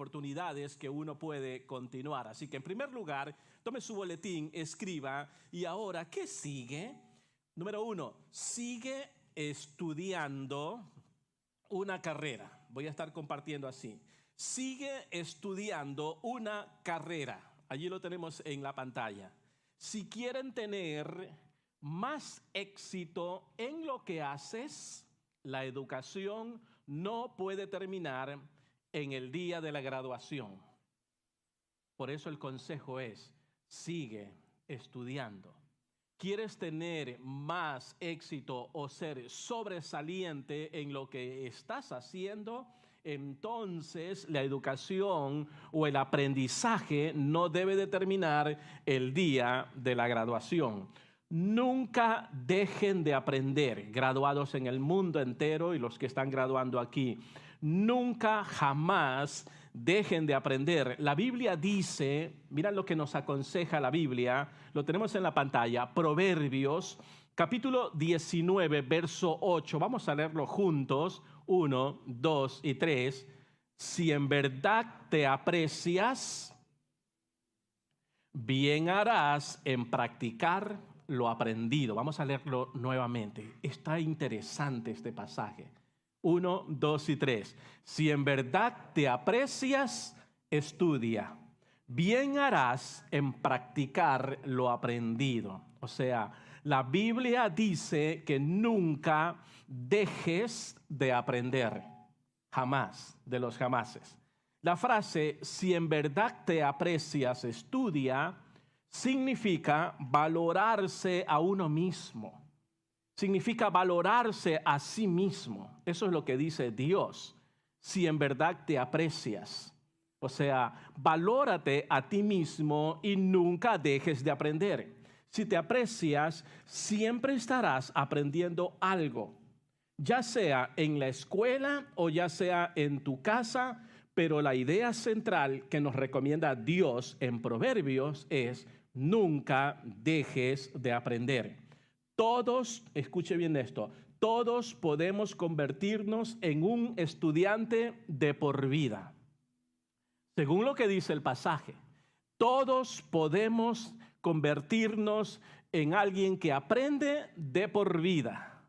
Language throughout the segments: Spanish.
oportunidades que uno puede continuar. Así que en primer lugar, tome su boletín, escriba, y ahora, ¿qué sigue? Número 1, sigue estudiando una carrera. Voy a estar compartiendo así. Sigue estudiando una carrera. Allí lo tenemos en la pantalla. Si quieren tener más éxito en lo que haces, la educación no puede terminar en el día de la graduación. Por eso el consejo es, sigue estudiando. ¿Quieres tener más éxito o ser sobresaliente en lo que estás haciendo? Entonces la educación o el aprendizaje no debe determinar el día de la graduación. Nunca dejen de aprender, graduados en el mundo entero y los que están graduando aquí. Nunca, jamás dejen de aprender. La Biblia dice, mira lo que nos aconseja la Biblia, lo tenemos en la pantalla, Proverbios, capítulo 19, verso 8. Vamos a leerlo juntos, 1, 2 y 3. Si en verdad te aprecias, bien harás en practicar lo aprendido. Vamos a leerlo nuevamente. Está interesante este pasaje. 1, 2 y 3. Si en verdad te aprecias, estudia. Bien harás en practicar lo aprendido. O sea, la Biblia dice que nunca dejes de aprender. Jamás, de los jamases. La frase, si en verdad te aprecias, estudia, significa valorarse a uno mismo. Significa valorarse a sí mismo. Eso es lo que dice Dios. Si en verdad te aprecias. O sea, valórate a ti mismo y nunca dejes de aprender. Si te aprecias, siempre estarás aprendiendo algo. Ya sea en la escuela o ya sea en tu casa, pero la idea central que nos recomienda Dios en Proverbios es nunca dejes de aprender. Todos, escuche bien esto, todos podemos convertirnos en un estudiante de por vida. Según lo que dice el pasaje, todos podemos convertirnos en alguien que aprende de por vida.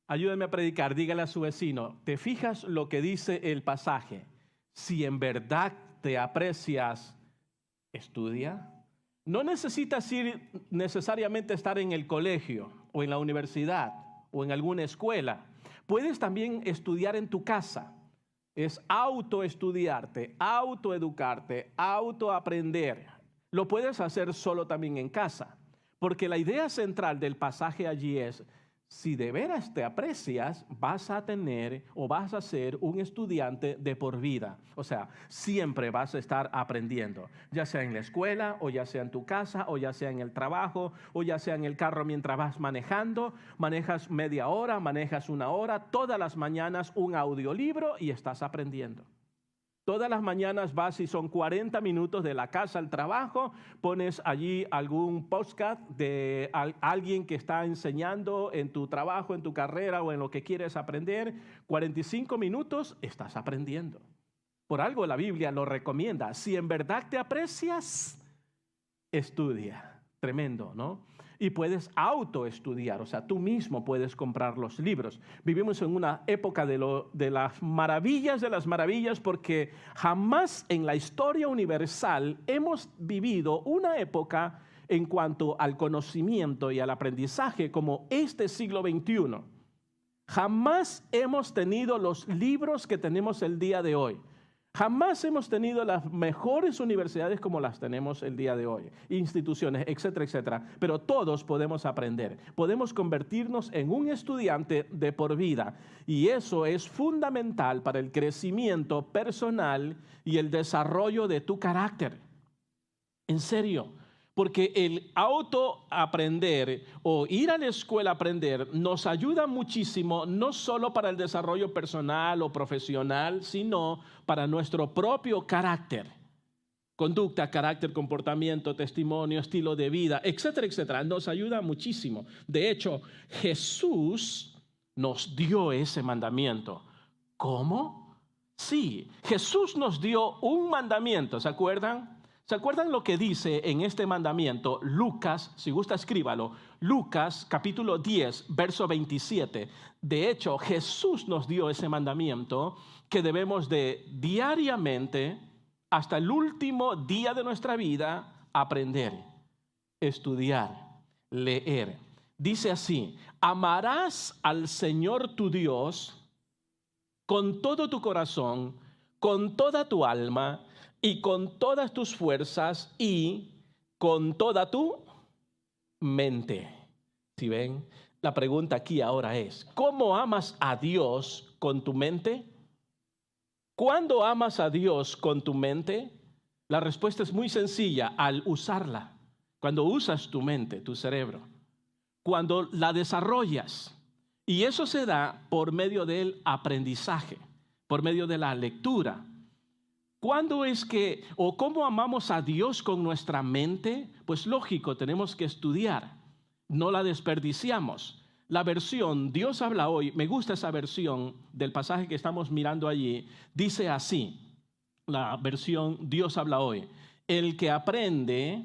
Ayúdame a predicar, dígale a su vecino, ¿te fijas lo que dice el pasaje? Si en verdad te aprecias, estudia. No necesitas ir necesariamente estar en el colegio o en la universidad o en alguna escuela. Puedes también estudiar en tu casa. Es autoestudiarte, autoeducarte, autoaprender. Lo puedes hacer solo también en casa. Porque la idea central del pasaje allí es, si de veras te aprecias, vas a tener o vas a ser un estudiante de por vida. O sea, siempre vas a estar aprendiendo, ya sea en la escuela, o ya sea en tu casa, o ya sea en el trabajo, o ya sea en el carro mientras vas manejando. Manejas media hora, manejas una hora, todas las mañanas un audiolibro y estás aprendiendo. Todas las mañanas vas y son 40 minutos de la casa al trabajo, pones allí algún podcast de alguien que está enseñando en tu trabajo, en tu carrera o en lo que quieres aprender. 45 minutos estás aprendiendo. Por algo la Biblia lo recomienda. Si en verdad te aprecias, estudia. Tremendo, ¿no? Y puedes autoestudiar, o sea, tú mismo puedes comprar los libros. Vivimos en una época de las maravillas, porque jamás en la historia universal hemos vivido una época en cuanto al conocimiento y al aprendizaje como este siglo XXI. Jamás hemos tenido los libros que tenemos el día de hoy. Jamás hemos tenido las mejores universidades como las tenemos el día de hoy, instituciones, etcétera, etcétera. Pero todos podemos aprender, podemos convertirnos en un estudiante de por vida. Y eso es fundamental para el crecimiento personal y el desarrollo de tu carácter. En serio. Porque el autoaprender o ir a la escuela a aprender nos ayuda muchísimo, no solo para el desarrollo personal o profesional, sino para nuestro propio carácter. Conducta, carácter, comportamiento, testimonio, estilo de vida, etcétera, etcétera. Nos ayuda muchísimo. De hecho, Jesús nos dio ese mandamiento. ¿Cómo? Sí, Jesús nos dio un mandamiento, ¿se acuerdan? ¿Se acuerdan lo que dice en este mandamiento? Lucas, si gusta escríbalo, Lucas capítulo 10, verso 27. De hecho, Jesús nos dio ese mandamiento que debemos de diariamente, hasta el último día de nuestra vida, aprender, estudiar, leer. Dice así: amarás al Señor tu Dios con todo tu corazón, con toda tu alma y con todas tus fuerzas y con toda tu mente. ¿Sí ven? La pregunta aquí ahora es, ¿cómo amas a Dios con tu mente? ¿Cuándo amas a Dios con tu mente? La respuesta es muy sencilla: al usarla. Cuando usas tu mente, tu cerebro. Cuando la desarrollas. Y eso se da por medio del aprendizaje, por medio de la lectura. ¿Cuándo es que, o cómo amamos a Dios con nuestra mente? Pues lógico, tenemos que estudiar. No la desperdiciamos. La versión Dios habla hoy, me gusta esa versión del pasaje que estamos mirando allí. Dice así, la versión Dios habla hoy: el que aprende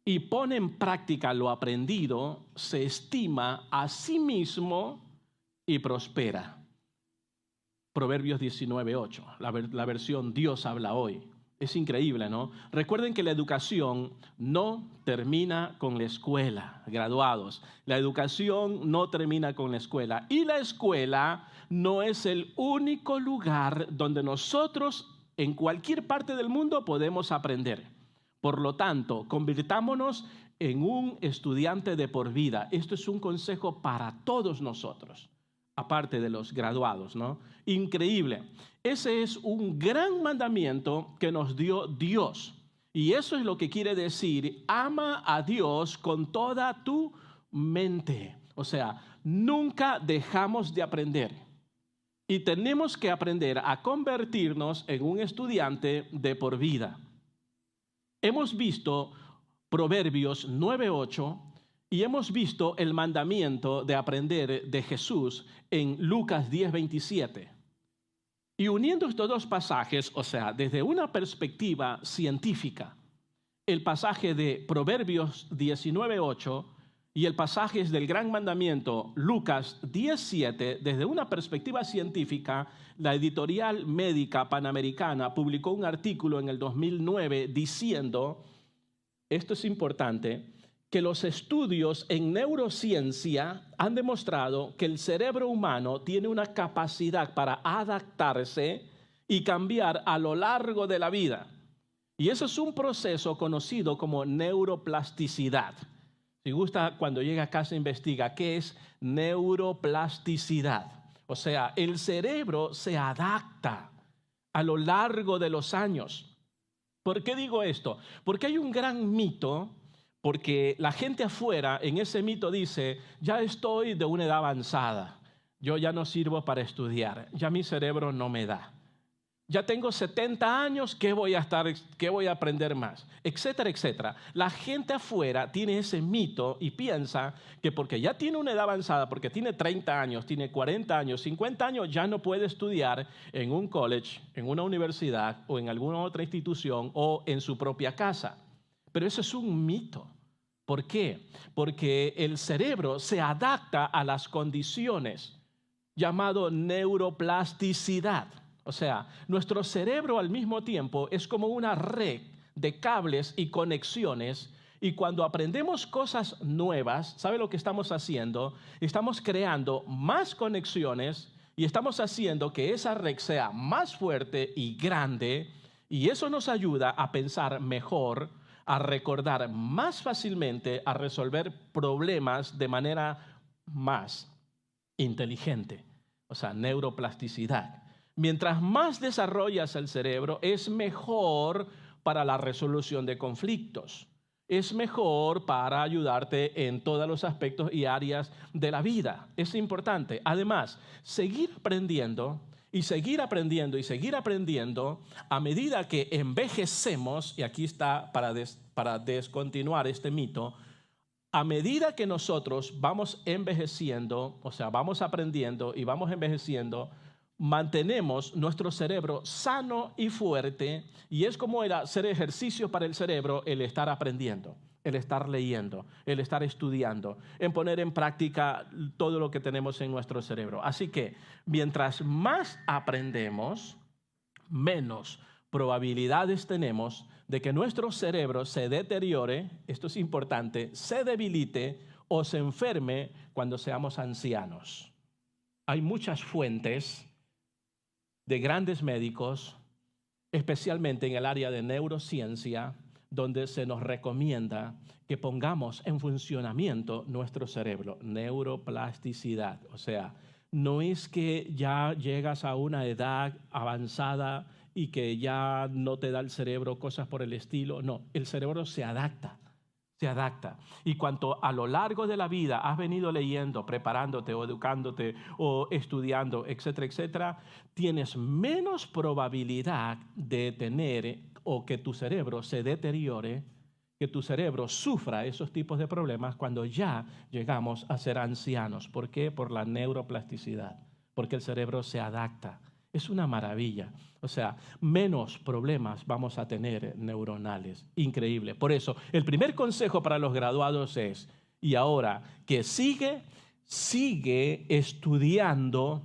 y pone en práctica lo aprendido, se estima a sí mismo y prospera. Proverbios 19:8, la versión Dios habla hoy. Es increíble, ¿no? Recuerden que la educación no termina con la escuela, graduados. La educación no termina con la escuela. Y la escuela no es el único lugar donde nosotros, en cualquier parte del mundo, podemos aprender. Por lo tanto, convirtámonos en un estudiante de por vida. Esto es un consejo para todos nosotros, aparte de los graduados, ¿no? Increíble. Ese es un gran mandamiento que nos dio Dios. Y eso es lo que quiere decir: ama a Dios con toda tu mente. O sea, nunca dejamos de aprender. Y tenemos que aprender a convertirnos en un estudiante de por vida. Hemos visto Proverbios 9:8 y hemos visto el mandamiento de aprender de Jesús en Lucas 10:27. Y uniendo estos dos pasajes, o sea, desde una perspectiva científica, el pasaje de Proverbios 19:8 y el pasaje del gran mandamiento Lucas 10:7, desde una perspectiva científica, la editorial médica panamericana publicó un artículo en el 2009 diciendo, esto es importante, que los estudios en neurociencia han demostrado que el cerebro humano tiene una capacidad para adaptarse y cambiar a lo largo de la vida. Y eso es un proceso conocido como neuroplasticidad. Si gusta, cuando llega a casa investiga qué es neuroplasticidad. O sea, el cerebro se adapta a lo largo de los años. ¿Por qué digo esto? Porque hay un gran mito, porque la gente afuera en ese mito dice: ya estoy de una edad avanzada, yo ya no sirvo para estudiar, ya mi cerebro no me da. Ya tengo 70 años, ¿qué voy a aprender más? Etcétera, etcétera. La gente afuera tiene ese mito y piensa que porque ya tiene una edad avanzada, porque tiene 30 años, tiene 40 años, 50 años, ya no puede estudiar en un college, en una universidad o en alguna otra institución o en su propia casa. Pero eso es un mito. ¿Por qué? Porque el cerebro se adapta a las condiciones, llamado neuroplasticidad. O sea, nuestro cerebro al mismo tiempo es como una red de cables y conexiones, y cuando aprendemos cosas nuevas, ¿sabe lo que estamos haciendo? Estamos creando más conexiones y estamos haciendo que esa red sea más fuerte y grande, y eso nos ayuda a pensar mejor, a recordar más fácilmente, a resolver problemas de manera más inteligente. O sea, neuroplasticidad. Mientras más desarrollas el cerebro, es mejor para la resolución de conflictos. Es mejor para ayudarte en todos los aspectos y áreas de la vida. Es importante. Además, seguir aprendiendo y seguir aprendiendo y seguir aprendiendo a medida que envejecemos, y aquí está para descontinuar este mito, a medida que nosotros vamos envejeciendo, o sea, vamos aprendiendo y vamos envejeciendo, mantenemos nuestro cerebro sano y fuerte, y es como el hacer ejercicio para el cerebro, el estar aprendiendo, el estar leyendo, el estar estudiando, en poner en práctica todo lo que tenemos en nuestro cerebro. Así que mientras más aprendemos, menos probabilidades tenemos de que nuestro cerebro se deteriore, esto es importante, se debilite o se enferme cuando seamos ancianos. Hay muchas fuentes de grandes médicos, especialmente en el área de neurociencia, donde se nos recomienda que pongamos en funcionamiento nuestro cerebro, neuroplasticidad. O sea, no es que ya llegas a una edad avanzada y que ya no te da el cerebro cosas por el estilo. No, el cerebro se adapta. Se adapta. Y cuanto a lo largo de la vida has venido leyendo, preparándote o educándote o estudiando, etcétera, etcétera, tienes menos probabilidad de tener o que tu cerebro se deteriore, que tu cerebro sufra esos tipos de problemas cuando ya llegamos a ser ancianos. ¿Por qué? Por la neuroplasticidad, porque el cerebro se adapta. Es una maravilla. O sea, menos problemas vamos a tener neuronales. Increíble. Por eso, el primer consejo para los graduados es, y ahora que sigue estudiando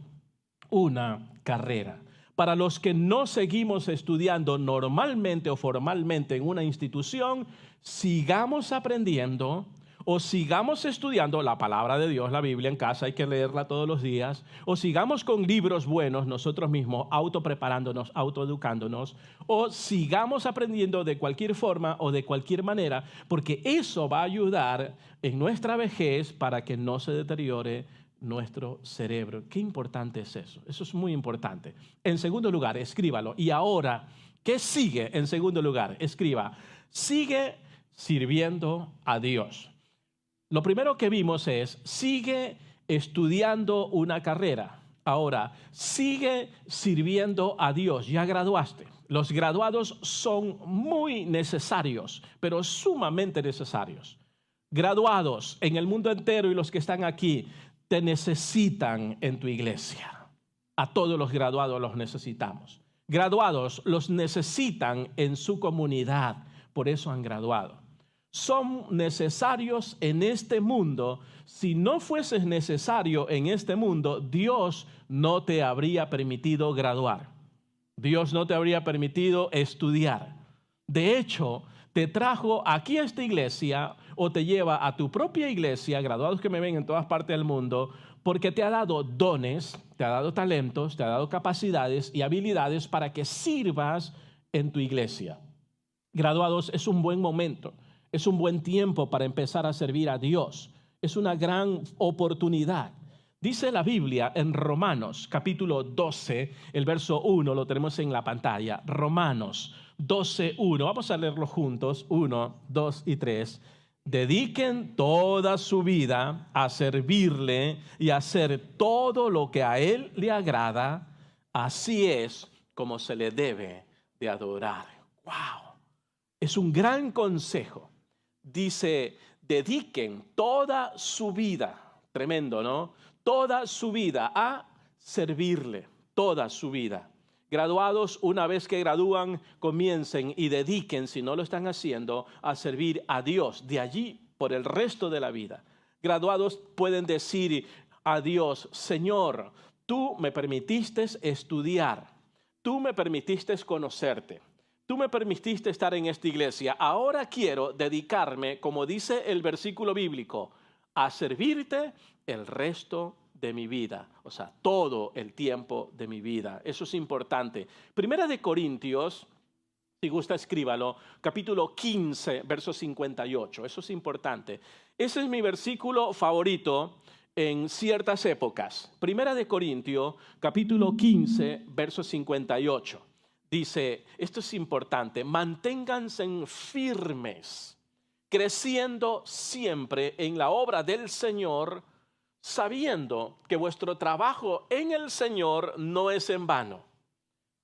una carrera. Para los que no seguimos estudiando normalmente o formalmente en una institución, sigamos aprendiendo o sigamos estudiando la palabra de Dios, la Biblia en casa, hay que leerla todos los días, o sigamos con libros buenos nosotros mismos, autopreparándonos, autoeducándonos, o sigamos aprendiendo de cualquier forma o de cualquier manera, porque eso va a ayudar en nuestra vejez para que no se deteriore nuestro cerebro. Qué importante es eso. Eso es muy importante. En segundo lugar, escríbalo. Y ahora, ¿qué sigue en segundo lugar? Escriba, sigue sirviendo a Dios. Lo primero que vimos es, sigue estudiando una carrera. Ahora, sigue sirviendo a Dios. Ya graduaste. Los graduados son muy necesarios, pero sumamente necesarios. Graduados en el mundo entero y los que están aquí, te necesitan en tu iglesia. A todos los graduados los necesitamos. Graduados los necesitan en su comunidad. Por eso han graduado. Son necesarios en este mundo. Si no fueses necesario en este mundo, Dios no te habría permitido graduar. Dios no te habría permitido estudiar. De hecho, te trajo aquí a esta iglesia o te lleva a tu propia iglesia, graduados que me ven en todas partes del mundo, porque te ha dado dones, te ha dado talentos, te ha dado capacidades y habilidades para que sirvas en tu iglesia. Graduados, es un buen momento. Es un buen tiempo para empezar a servir a Dios. Es una gran oportunidad. Dice la Biblia en Romanos capítulo 12, el verso 1, lo tenemos en la pantalla. Romanos 12, 1. Vamos a leerlo juntos. 1, 2 y 3. Dediquen toda su vida a servirle y a hacer todo lo que a Él le agrada. Así es como se le debe de adorar. ¡Wow! Es un gran consejo. Dice, dediquen toda su vida, tremendo, ¿no? Toda su vida a servirle, toda su vida. Graduados, una vez que gradúan, comiencen y dediquen, si no lo están haciendo, a servir a Dios, de allí por el resto de la vida. Graduados pueden decir a Dios, Señor, tú me permitiste estudiar, tú me permitiste conocerte. Tú me permitiste estar en esta iglesia. Ahora quiero dedicarme, como dice el versículo bíblico, a servirte el resto de mi vida. O sea, todo el tiempo de mi vida. Eso es importante. Primera de Corintios, si gusta escríbalo, capítulo 15, verso 58. Eso es importante. Ese es mi versículo favorito en ciertas épocas. Primera de Corintios, capítulo 15, verso 58. Dice, esto es importante, manténganse firmes, creciendo siempre en la obra del Señor, sabiendo que vuestro trabajo en el Señor no es en vano.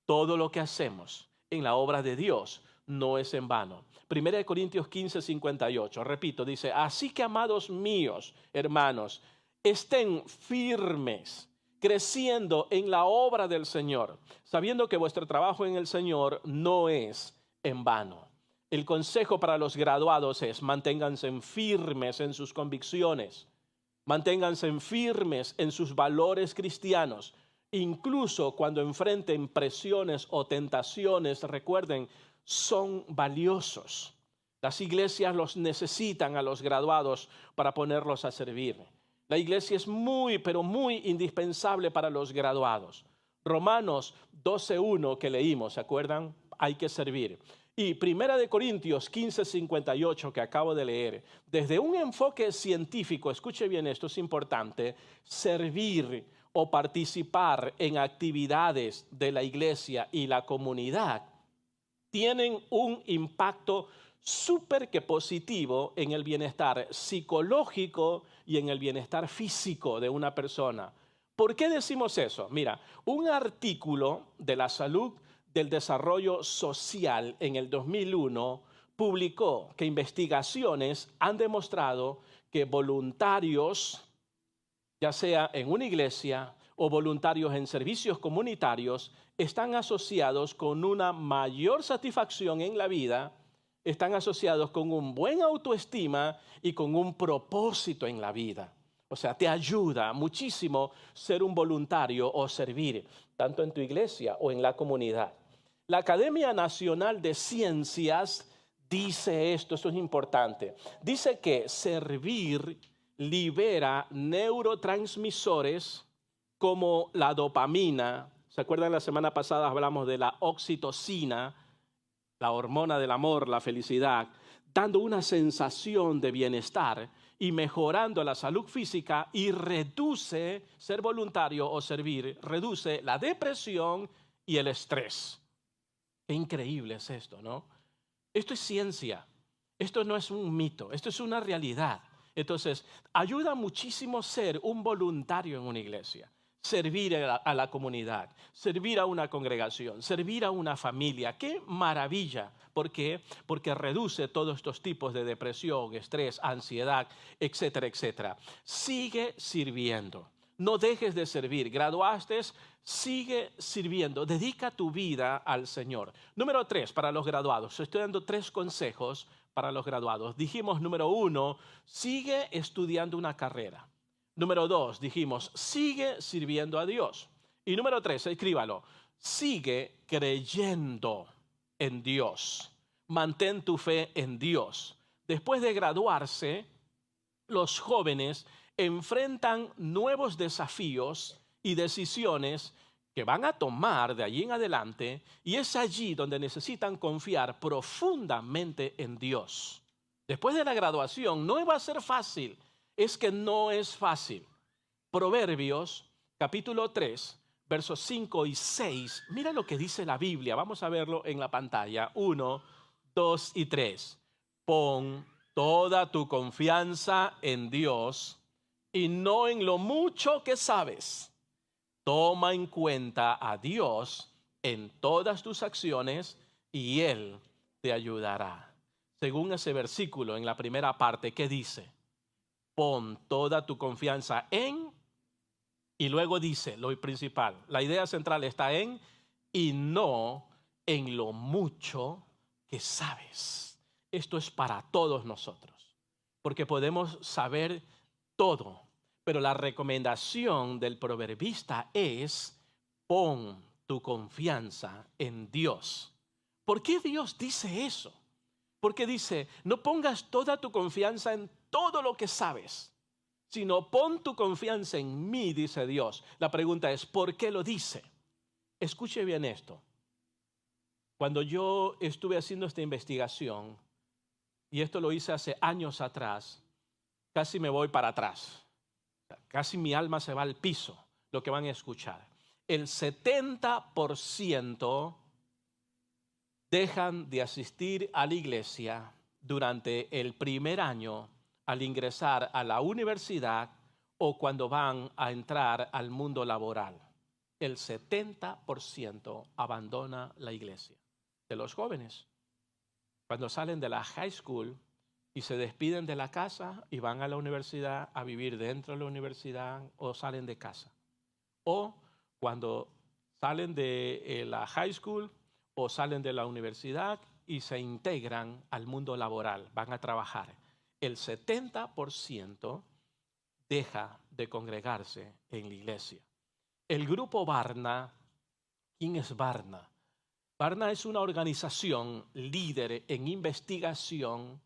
Todo lo que hacemos en la obra de Dios no es en vano. 1 Corintios 15, 58, repito, dice, así que amados míos, hermanos, estén firmes, creciendo en la obra del Señor, sabiendo que vuestro trabajo en el Señor no es en vano. El consejo para los graduados es: manténganse firmes en sus convicciones, manténganse firmes en sus valores cristianos, incluso cuando enfrenten presiones o tentaciones. Recuerden, son valiosos. Las iglesias los necesitan a los graduados para ponerlos a servir. La iglesia es muy, pero muy indispensable para los graduados. Romanos 12:1 que leímos, ¿se acuerdan? Hay que servir. Y Primera de Corintios 15:58 que acabo de leer, desde un enfoque científico, escuche bien esto, es importante: servir o participar en actividades de la iglesia y la comunidad tienen un impacto súper que positivo en el bienestar psicológico y en el bienestar físico de una persona. ¿Por qué decimos eso? Mira, un artículo de la salud del desarrollo social en el 2001 publicó que investigaciones han demostrado que voluntarios, ya sea en una iglesia o voluntarios en servicios comunitarios, están asociados con una mayor satisfacción en la vida, están asociados con un buen autoestima y con un propósito en la vida. O sea, te ayuda muchísimo ser un voluntario o servir, tanto en tu iglesia o en la comunidad. La Academia Nacional de Ciencias dice esto es importante. Dice que servir libera neurotransmisores como la dopamina. ¿Se acuerdan? La semana pasada hablamos de la oxitocina, la hormona del amor, la felicidad, dando una sensación de bienestar y mejorando la salud física, y reduce, ser voluntario o servir, reduce la depresión y el estrés. Qué increíble es esto, ¿no? Esto es ciencia, esto no es un mito, esto es una realidad. Entonces, ayuda muchísimo ser un voluntario en una iglesia, servir a la comunidad, servir a una congregación, servir a una familia. ¡Qué maravilla! ¿Por qué? Porque reduce todos estos tipos de depresión, estrés, ansiedad, etcétera, etcétera. Sigue sirviendo. No dejes de servir. Graduaste, sigue sirviendo. Dedica tu vida al Señor. Número 3, para los graduados. Estoy dando 3 consejos para los graduados. Dijimos, número 1, sigue estudiando una carrera. Número 2, dijimos, sigue sirviendo a Dios. Y número 3, escríbalo, sigue creyendo en Dios. Mantén tu fe en Dios. Después de graduarse, los jóvenes enfrentan nuevos desafíos y decisiones que van a tomar de allí en adelante, y es allí donde necesitan confiar profundamente en Dios. Después de la graduación no va a ser fácil, es que no es fácil. Proverbios capítulo 3, versos 5 y 6, mira lo que dice la Biblia, vamos a verlo en la pantalla, 1, 2 y 3. Pon toda tu confianza en Dios y no en lo mucho que sabes. Toma en cuenta a Dios en todas tus acciones y Él te ayudará. Según ese versículo en la primera parte, ¿qué dice? Pon toda tu confianza en, y luego dice lo principal. La idea central está en y no en lo mucho que sabes. Esto es para todos nosotros, porque podemos saber todo, pero la recomendación del proverbista es: pon tu confianza en Dios. ¿Por qué Dios dice eso? Porque dice, no pongas toda tu confianza en todo lo que sabes, sino pon tu confianza en mí, dice Dios. La pregunta es, ¿por qué lo dice? Escuche bien esto. Cuando yo estuve haciendo esta investigación, y esto lo hice hace años atrás, casi me voy para atrás. Casi mi alma se va al piso, lo que van a escuchar. El 70% dejan de asistir a la iglesia durante el primer año al ingresar a la universidad o cuando van a entrar al mundo laboral. El 70% abandona la iglesia. De los jóvenes, cuando salen de la high school y se despiden de la casa y van a la universidad a vivir dentro de la universidad o salen de casa. o cuando salen de la high school o salen de la universidad y se integran al mundo laboral, van a trabajar. El 70% deja de congregarse en la iglesia. El grupo Barna, ¿quién es Barna? Barna es una organización líder en investigación,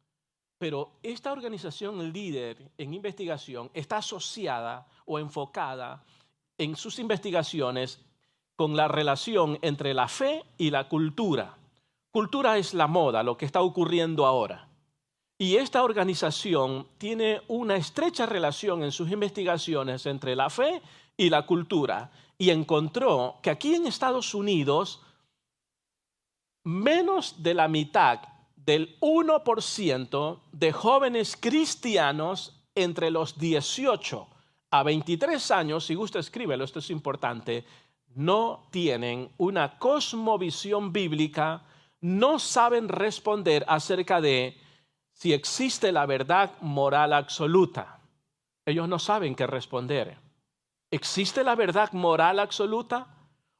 pero esta organización líder en investigación está asociada o enfocada en sus investigaciones con la relación entre la fe y la cultura. Cultura es la moda, lo que está ocurriendo ahora. Y esta organización tiene una estrecha relación en sus investigaciones entre la fe y la cultura. Y encontró que aquí en Estados Unidos, menos de la mitad del 1% de jóvenes cristianos entre los 18 a 23 años, si gusta escríbelo, esto es importante, no tienen una cosmovisión bíblica, no saben responder acerca de si existe la verdad moral absoluta. Ellos no saben qué responder. ¿Existe la verdad moral absoluta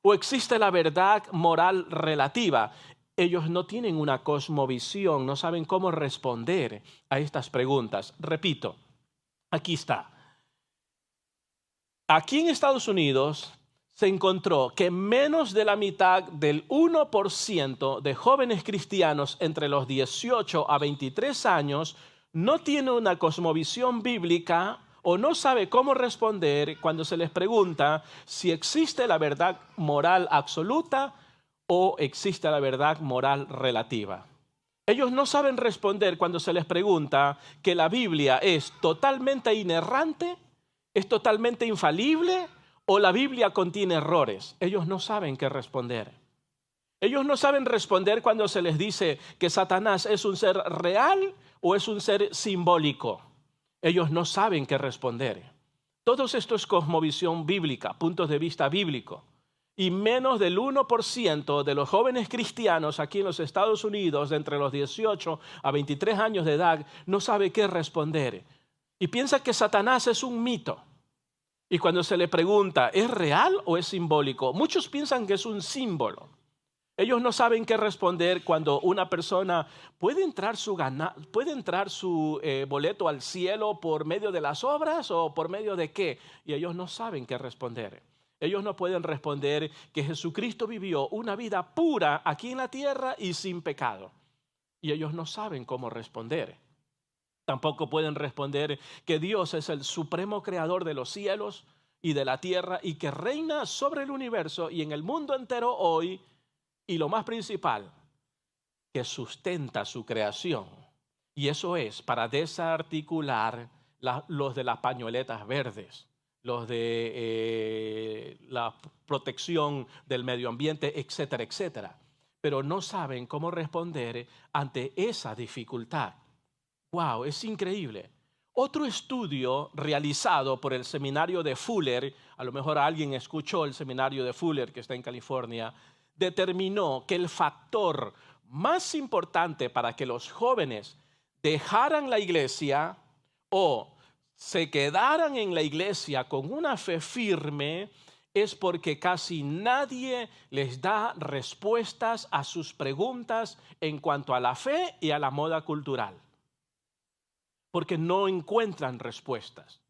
o existe la verdad moral relativa? Ellos no tienen una cosmovisión, no saben cómo responder a estas preguntas. Repito, aquí está. Aquí en Estados Unidos se encontró que menos de la mitad del 1% de jóvenes cristianos entre los 18 a 23 años no tiene una cosmovisión bíblica o no sabe cómo responder cuando se les pregunta si existe la verdad moral absoluta o existe la verdad moral relativa. Ellos no saben responder cuando se les pregunta que la Biblia es totalmente inerrante, es totalmente infalible o la Biblia contiene errores. Ellos no saben qué responder. Ellos no saben responder cuando se les dice que Satanás es un ser real o es un ser simbólico. Ellos no saben qué responder. Todo esto es cosmovisión bíblica, puntos de vista bíblico. Y menos del 1% de los jóvenes cristianos aquí en los Estados Unidos, de entre los 18 a 23 años de edad, no sabe qué responder. Y piensa que Satanás es un mito. Y cuando se le pregunta, ¿es real o es simbólico? Muchos piensan que es un símbolo. Ellos no saben qué responder cuando una persona puede entrar su boleto al cielo por medio de las obras o por medio de qué. Y ellos no saben qué responder. Ellos no pueden responder que Jesucristo vivió una vida pura aquí en la tierra y sin pecado. Y ellos no saben cómo responder. Tampoco pueden responder que Dios es el supremo creador de los cielos y de la tierra y que reina sobre el universo y en el mundo entero hoy. Y lo más principal, que sustenta su creación. Y eso es para desarticular los de las pañoletas verdes, los de la protección del medio ambiente, etcétera, etcétera. Pero no saben cómo responder ante esa dificultad. ¡Wow! Es increíble. Otro estudio realizado por el seminario de Fuller, a lo mejor alguien escuchó el seminario de Fuller que está en California, determinó que el factor más importante para que los jóvenes dejaran la iglesia o se quedaran en la iglesia con una fe firme es porque casi nadie les da respuestas a sus preguntas en cuanto a la fe y a la moda cultural. Porque no encuentran respuestas,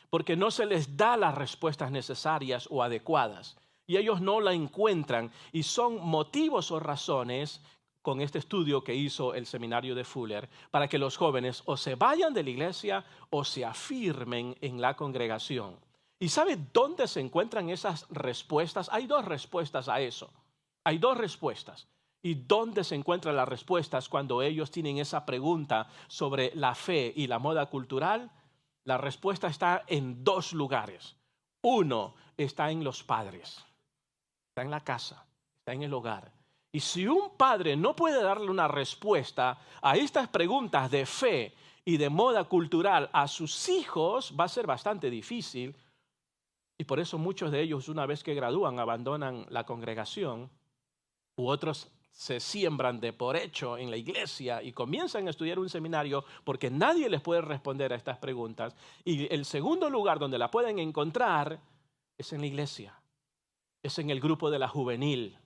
porque no se les da las respuestas necesarias o adecuadas. Y ellos no la encuentran y son motivos o razones, con este estudio que hizo el seminario de Fuller, para que los jóvenes o se vayan de la iglesia o se afirmen en la congregación. ¿Y sabe dónde se encuentran esas respuestas? Hay dos respuestas a eso. Hay dos respuestas. ¿Y dónde se encuentran las respuestas cuando ellos tienen esa pregunta sobre la fe y la moda cultural? La respuesta está en dos lugares. Uno está en los padres. Está en la casa, está en el hogar. Y si un padre no puede darle una respuesta a estas preguntas de fe y de moda cultural a sus hijos, va a ser bastante difícil. Y por eso muchos de ellos, una vez que gradúan, abandonan la congregación, u otros se siembran de por hecho en la iglesia y comienzan a estudiar un seminario porque nadie les puede responder a estas preguntas. Y el segundo lugar donde la pueden encontrar es en la iglesia. es en el grupo de la juvenil.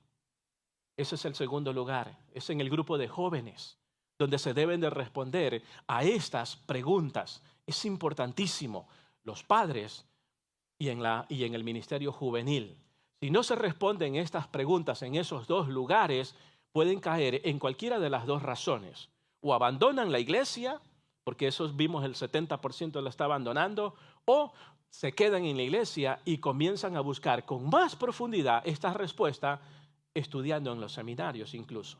Ese es el segundo lugar, es en el grupo de jóvenes, donde se deben de responder a estas preguntas. Es importantísimo, los padres y en el ministerio juvenil. Si no se responden estas preguntas en esos dos lugares, pueden caer en cualquiera de las dos razones. O abandonan la iglesia, porque esos vimos el 70% la está abandonando, o se quedan en la iglesia y comienzan a buscar con más profundidad esta respuesta, estudiando en los seminarios incluso.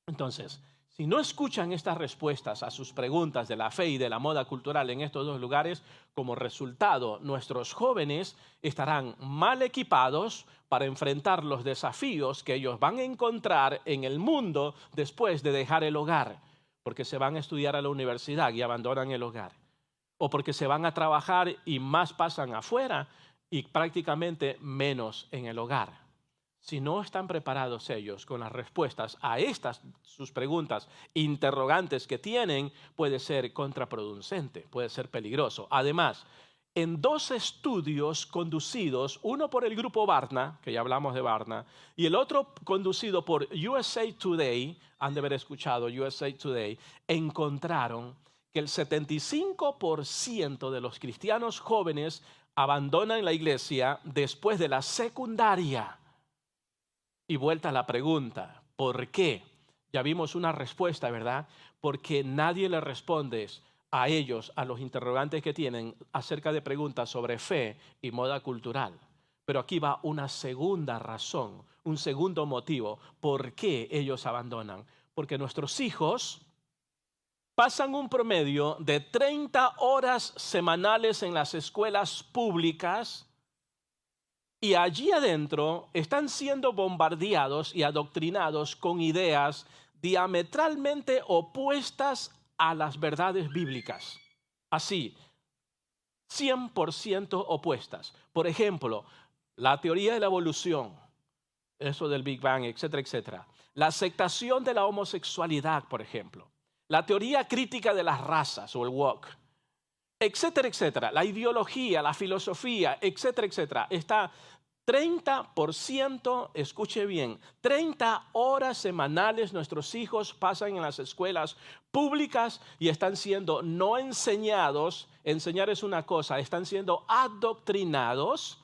Entonces, si no escuchan estas respuestas a sus preguntas de la fe y de la moda cultural en estos dos lugares, como resultado, nuestros jóvenes estarán mal equipados para enfrentar los desafíos que ellos van a encontrar en el mundo después de dejar el hogar, porque se van a estudiar a la universidad y abandonan el hogar, o porque se van a trabajar y más pasan afuera y prácticamente menos en el hogar. Si no están preparados ellos con las respuestas a estas sus preguntas interrogantes que tienen, puede ser contraproducente, puede ser peligroso. Además, en dos estudios conducidos, uno por el grupo Barna, que ya hablamos de Barna, y el otro conducido por USA Today, han de haber escuchado USA Today, encontraron que el 75% de los cristianos jóvenes abandonan la iglesia después de la secundaria. Y vuelta a la pregunta, ¿por qué? Ya vimos una respuesta, ¿verdad? Porque nadie le responde a ellos, a los interrogantes que tienen acerca de preguntas sobre fe y moda cultural. Pero aquí va una segunda razón, un segundo motivo, ¿por qué ellos abandonan? Porque nuestros hijos pasan un promedio de 30 horas semanales en las escuelas públicas. Y allí adentro están siendo bombardeados y adoctrinados con ideas diametralmente opuestas a las verdades bíblicas. Así, 100% opuestas. Por ejemplo, la teoría de la evolución, eso del Big Bang, etcétera, etcétera. La aceptación de la homosexualidad, por ejemplo. La teoría crítica de las razas o el woke, etcétera, etcétera. La ideología, la filosofía, etcétera, etcétera. Está 30%, escuche bien, 30 horas semanales nuestros hijos pasan en las escuelas públicas y están siendo no enseñados, enseñar es una cosa, están siendo adoctrinados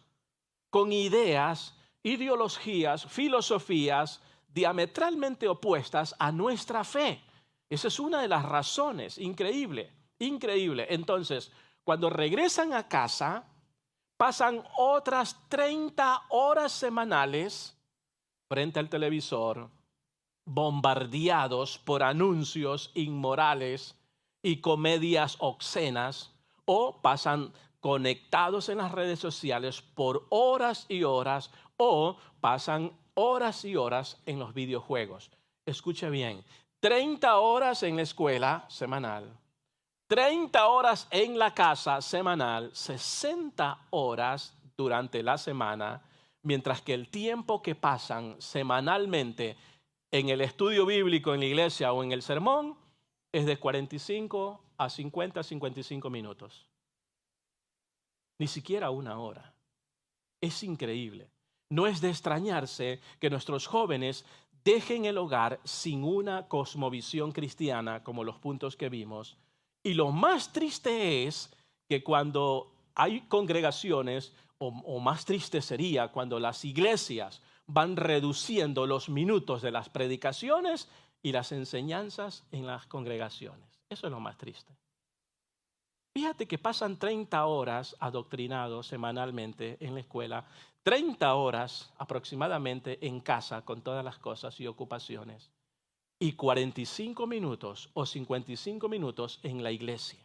con ideas, ideologías, filosofías diametralmente opuestas a nuestra fe. Esa es una de las razones, increíble, increíble. Entonces, cuando regresan a casa, pasan otras 30 horas semanales frente al televisor, bombardeados por anuncios inmorales y comedias obscenas, o pasan conectados en las redes sociales por horas y horas, o pasan horas y horas en los videojuegos. Escuche bien, 30 horas en la escuela semanal, 30 horas en la casa semanal, 60 horas durante la semana, mientras que el tiempo que pasan semanalmente en el estudio bíblico en la iglesia o en el sermón es de 45 a 50, 55 minutos. Ni siquiera una hora. Es increíble. No es de extrañarse que nuestros jóvenes dejen el hogar sin una cosmovisión cristiana, como los puntos que vimos. Y lo más triste es que cuando hay congregaciones, o más triste sería cuando las iglesias van reduciendo los minutos de las predicaciones y las enseñanzas en las congregaciones. Eso es lo más triste. Fíjate que pasan 30 horas adoctrinados semanalmente en la escuela, 30 horas aproximadamente en casa con todas las cosas y ocupaciones, y 45 minutos o 55 minutos en la iglesia.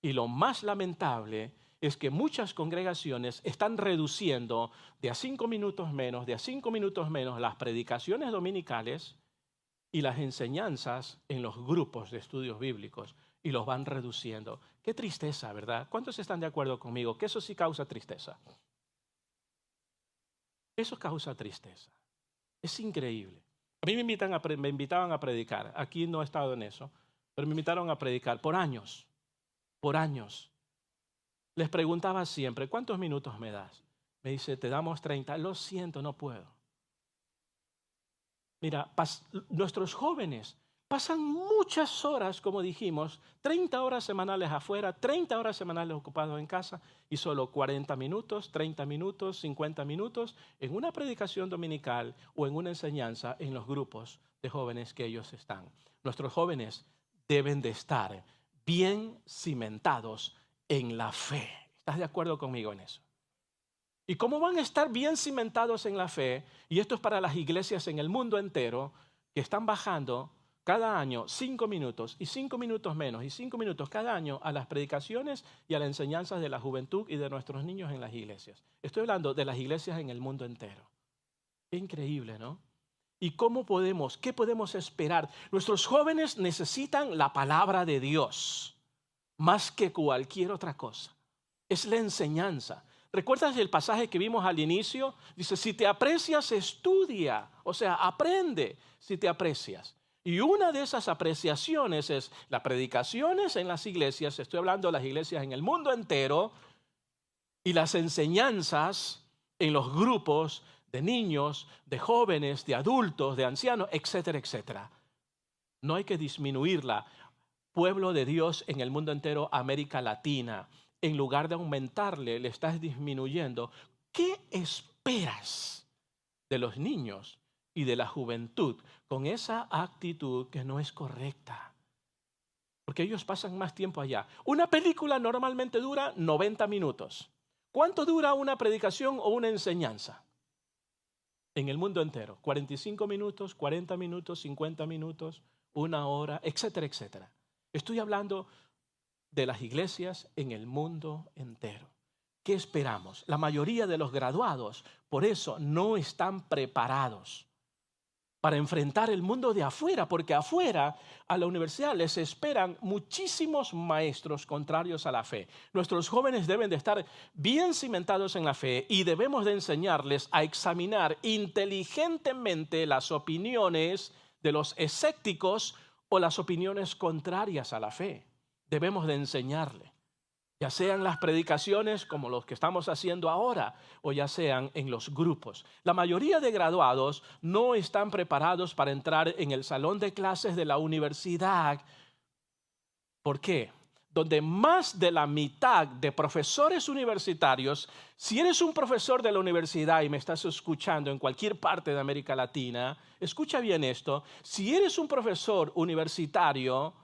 Y lo más lamentable es que muchas congregaciones están reduciendo de a 5 minutos menos, de a 5 minutos menos las predicaciones dominicales y las enseñanzas en los grupos de estudios bíblicos, y los van reduciendo. Qué tristeza, ¿verdad? ¿Cuántos están de acuerdo conmigo que eso sí causa tristeza? Eso causa tristeza. Es increíble. A mí me invitaban a predicar. Aquí no he estado en eso, pero me invitaron a predicar por años. Por años. Les preguntaba siempre, ¿cuántos minutos me das? Me dice, te damos 30. Lo siento, no puedo. Mira, nuestros jóvenes pasan muchas horas, como dijimos, 30 horas semanales afuera, 30 horas semanales ocupados en casa y solo 40 minutos, 30 minutos, 50 minutos en una predicación dominical o en una enseñanza en los grupos de jóvenes que ellos están. Nuestros jóvenes deben de estar bien cimentados en la fe. ¿Estás de acuerdo conmigo en eso? ¿Y cómo van a estar bien cimentados en la fe? Y esto es para las iglesias en el mundo entero que están bajando cada año 5 minutos y 5 minutos menos y 5 minutos cada año a las predicaciones y a las enseñanzas de la juventud y de nuestros niños en las iglesias. Estoy hablando de las iglesias en el mundo entero. Qué increíble, ¿no? ¿Y qué podemos esperar? Nuestros jóvenes necesitan la palabra de Dios más que cualquier otra cosa. Es la enseñanza. ¿Recuerdas el pasaje que vimos al inicio? Dice, si te aprecias, estudia. O sea, aprende si te aprecias. Y una de esas apreciaciones es las predicaciones en las iglesias, estoy hablando de las iglesias en el mundo entero, y las enseñanzas en los grupos de niños, de jóvenes, de adultos, de ancianos, etcétera, etcétera. No hay que disminuirla. Pueblo de Dios en el mundo entero, América Latina, en lugar de aumentarle, le estás disminuyendo. ¿Qué esperas de los niños y de la juventud con esa actitud que no es correcta? Porque ellos pasan más tiempo allá. Una película normalmente dura 90 minutos. ¿Cuánto dura una predicación o una enseñanza? En el mundo entero, 45 minutos, 40 minutos, 50 minutos, 1 hora, etcétera, etcétera. Estoy hablando de las iglesias en el mundo entero. ¿Qué esperamos? La mayoría de los graduados, por eso, no están preparados para enfrentar el mundo de afuera, porque afuera a la universidad les esperan muchísimos maestros contrarios a la fe. Nuestros jóvenes deben de estar bien cimentados en la fe y debemos de enseñarles a examinar inteligentemente las opiniones de los escépticos o las opiniones contrarias a la fe. Debemos de enseñarle, ya sean las predicaciones como los que estamos haciendo ahora o ya sean en los grupos. La mayoría de graduados no están preparados para entrar en el salón de clases de la universidad. ¿Por qué? Donde más de la mitad de profesores universitarios, si eres un profesor de la universidad y me estás escuchando en cualquier parte de América Latina, escucha bien esto, si eres un profesor universitario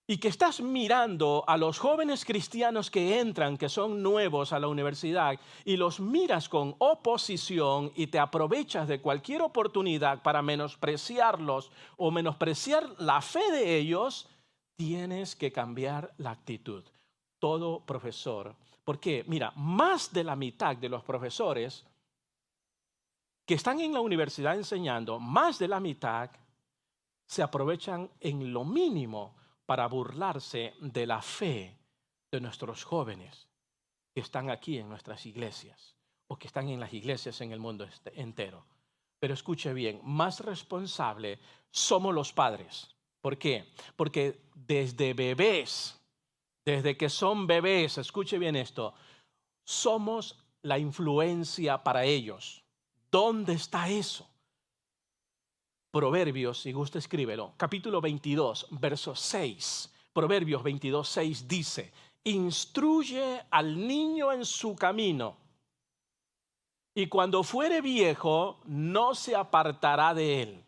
y que estás mirando a los jóvenes cristianos que entran, que son nuevos a la universidad, y los miras con oposición y te aprovechas de cualquier oportunidad para menospreciarlos o menospreciar la fe de ellos, tienes que cambiar la actitud. Todo profesor. Porque, mira, más de la mitad de los profesores que están en la universidad enseñando, más de la mitad se aprovechan en lo mínimo para burlarse de la fe de nuestros jóvenes que están aquí en nuestras iglesias o que están en las iglesias en el mundo entero. Pero escuche bien, más responsable somos los padres. ¿Por qué? Porque desde bebés, desde que son bebés, escuche bien esto, somos la influencia para ellos. ¿Dónde está eso? Proverbios, si gusta escríbelo, capítulo 22, verso 6. Proverbios 22, 6 dice, instruye al niño en su camino y cuando fuere viejo no se apartará de él.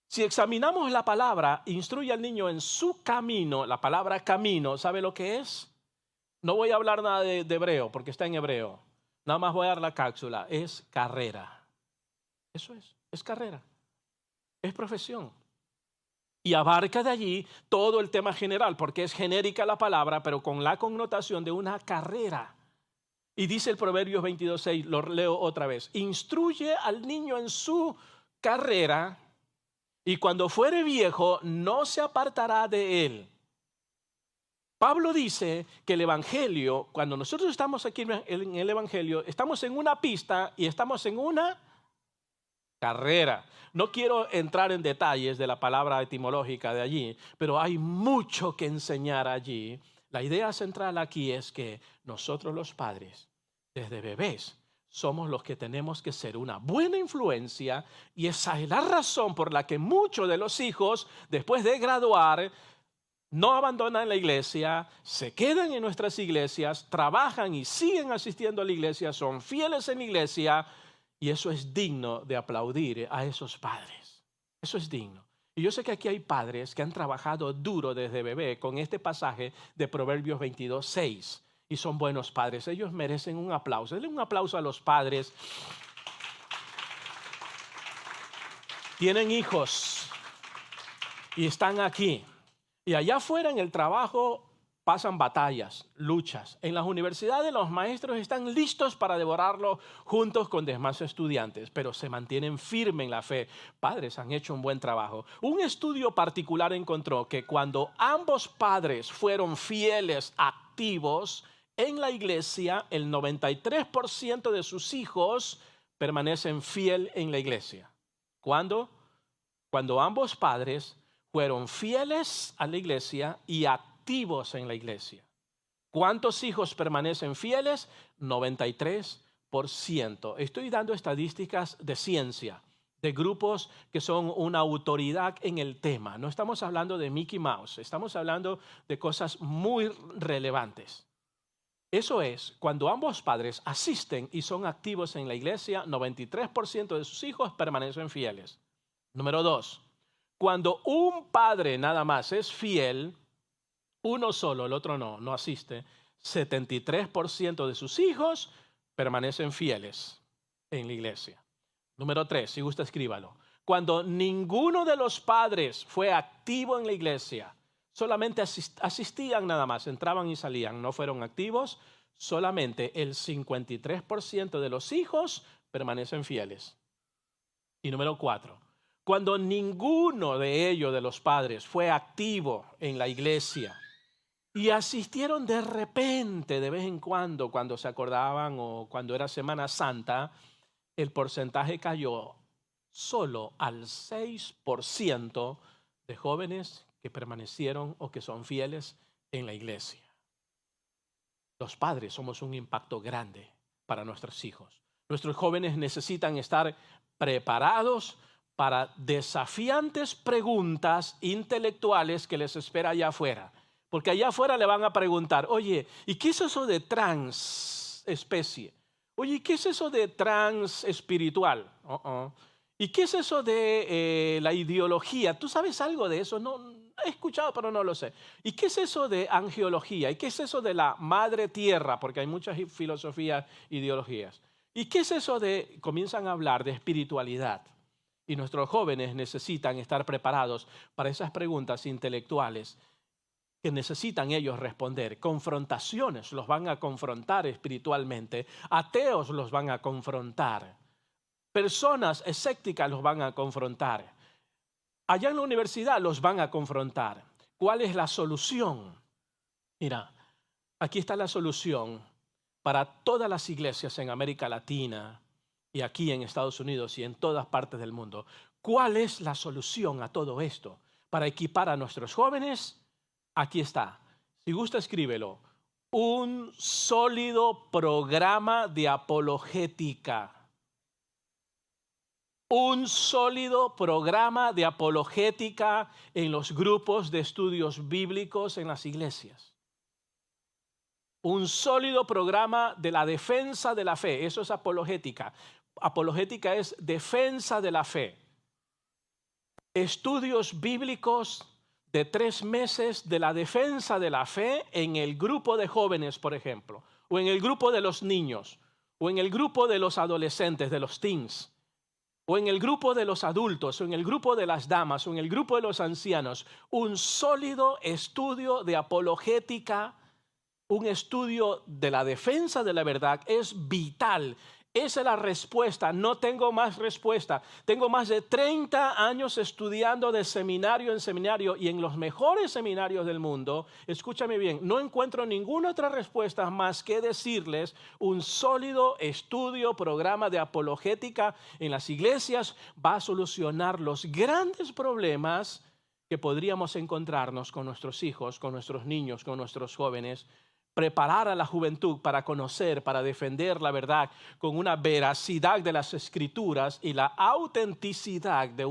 Si examinamos la palabra, instruye al niño en su camino, la palabra camino, ¿sabe lo que es? No voy a hablar nada de hebreo porque está en hebreo. Nada más voy a dar la cápsula, es carrera. Eso es carrera, es profesión. Y abarca de allí todo el tema general, porque es genérica la palabra, pero con la connotación de una carrera. Y dice el Proverbios 22:6, lo leo otra vez, instruye al niño en su carrera y cuando fuere viejo no se apartará de él. Pablo dice que el Evangelio, cuando nosotros estamos aquí en el Evangelio, estamos en una pista y estamos en una carrera. No quiero entrar en detalles de la palabra etimológica de allí, pero hay mucho que enseñar allí. La idea central aquí es que nosotros los padres desde bebés. Somos los que tenemos que ser una buena influencia, y esa es la razón por la que muchos de los hijos, después de graduar, no abandonan la iglesia, se quedan en nuestras iglesias, trabajan y siguen asistiendo a la iglesia, son fieles en la iglesia, y eso es digno de aplaudir a esos padres. Eso es digno. Y yo sé que aquí hay padres que han trabajado duro desde bebé con este pasaje de Proverbios 22:6 y son buenos padres. Ellos merecen un aplauso. Denle un aplauso a los padres. Tienen hijos y están aquí. Y allá afuera en el trabajo pasan batallas, luchas. En las universidades los maestros están listos para devorarlo juntos con demás estudiantes, pero se mantienen firmes en la fe. Padres han hecho un buen trabajo. Un estudio particular encontró que cuando ambos padres fueron fieles, activos en la iglesia, el 93% de sus hijos permanecen fieles en la iglesia. ¿Cuándo? Cuando ambos padres fueron fieles a la iglesia y activos en la iglesia. ¿Cuántos hijos permanecen fieles? 93%. Estoy dando estadísticas de ciencia, de grupos que son una autoridad en el tema. No estamos hablando de Mickey Mouse, estamos hablando de cosas muy relevantes. Eso es, cuando ambos padres asisten y son activos en la iglesia, 93% de sus hijos permanecen fieles. Número 2. Cuando un padre nada más es fiel, uno solo, el otro no asiste, 73% de sus hijos permanecen fieles en la iglesia. Número 3, si gusta escríbalo. Cuando ninguno de los padres fue activo en la iglesia, solamente asistían nada más, entraban y salían, no fueron activos, solamente el 53% de los hijos permanecen fieles. Y número 4. Cuando ninguno de ellos, de los padres, fue activo en la iglesia y asistieron de repente, de vez en cuando se acordaban o cuando era Semana Santa, el porcentaje cayó solo al 6% de jóvenes que permanecieron o que son fieles en la iglesia. Los padres somos un impacto grande para nuestros hijos. Nuestros jóvenes necesitan estar preparados para desafiantes preguntas intelectuales que les espera allá afuera. Porque allá afuera le van a preguntar, oye, ¿y qué es eso de transespecie? Oye, ¿y qué es eso de transespiritual? ¿Y qué es eso de la ideología? ¿Tú sabes algo de eso? No, he escuchado, pero no lo sé. ¿Y qué es eso de angeología? ¿Y qué es eso de la madre tierra? Porque hay muchas filosofías, ideologías. ¿Y qué es eso de, comienzan a hablar de espiritualidad? Y nuestros jóvenes necesitan estar preparados para esas preguntas intelectuales que necesitan ellos responder. Confrontaciones los van a confrontar espiritualmente. Ateos los van a confrontar. Personas escépticas los van a confrontar. Allá en la universidad los van a confrontar. ¿Cuál es la solución? Mira, aquí está la solución para todas las iglesias en América Latina y aquí en Estados Unidos y en todas partes del mundo. ¿Cuál es la solución a todo esto? Para equipar a nuestros jóvenes, aquí está. Si gusta, escríbelo. Un sólido programa de apologética. Un sólido programa de apologética en los grupos de estudios bíblicos en las iglesias. Un sólido programa de la defensa de la fe. Eso es apologética. Apologética es defensa de la fe. Estudios bíblicos de 3 meses de la defensa de la fe en el grupo de jóvenes, por ejemplo, o en el grupo de los niños, o en el grupo de los adolescentes, de los teens, o en el grupo de los adultos, o en el grupo de las damas, o en el grupo de los ancianos. Un sólido estudio de apologética, un estudio de la defensa de la verdad es vital. Esa es la respuesta. No tengo más respuesta. Tengo más de 30 años estudiando de seminario en seminario y en los mejores seminarios del mundo. Escúchame bien, no encuentro ninguna otra respuesta más que decirles un sólido estudio, programa de apologética en las iglesias va a solucionar los grandes problemas que podríamos encontrarnos con nuestros hijos, con nuestros niños, con nuestros jóvenes. preparar a la juventud para conocer, para defender la verdad con una veracidad de las Escrituras y la autenticidad de un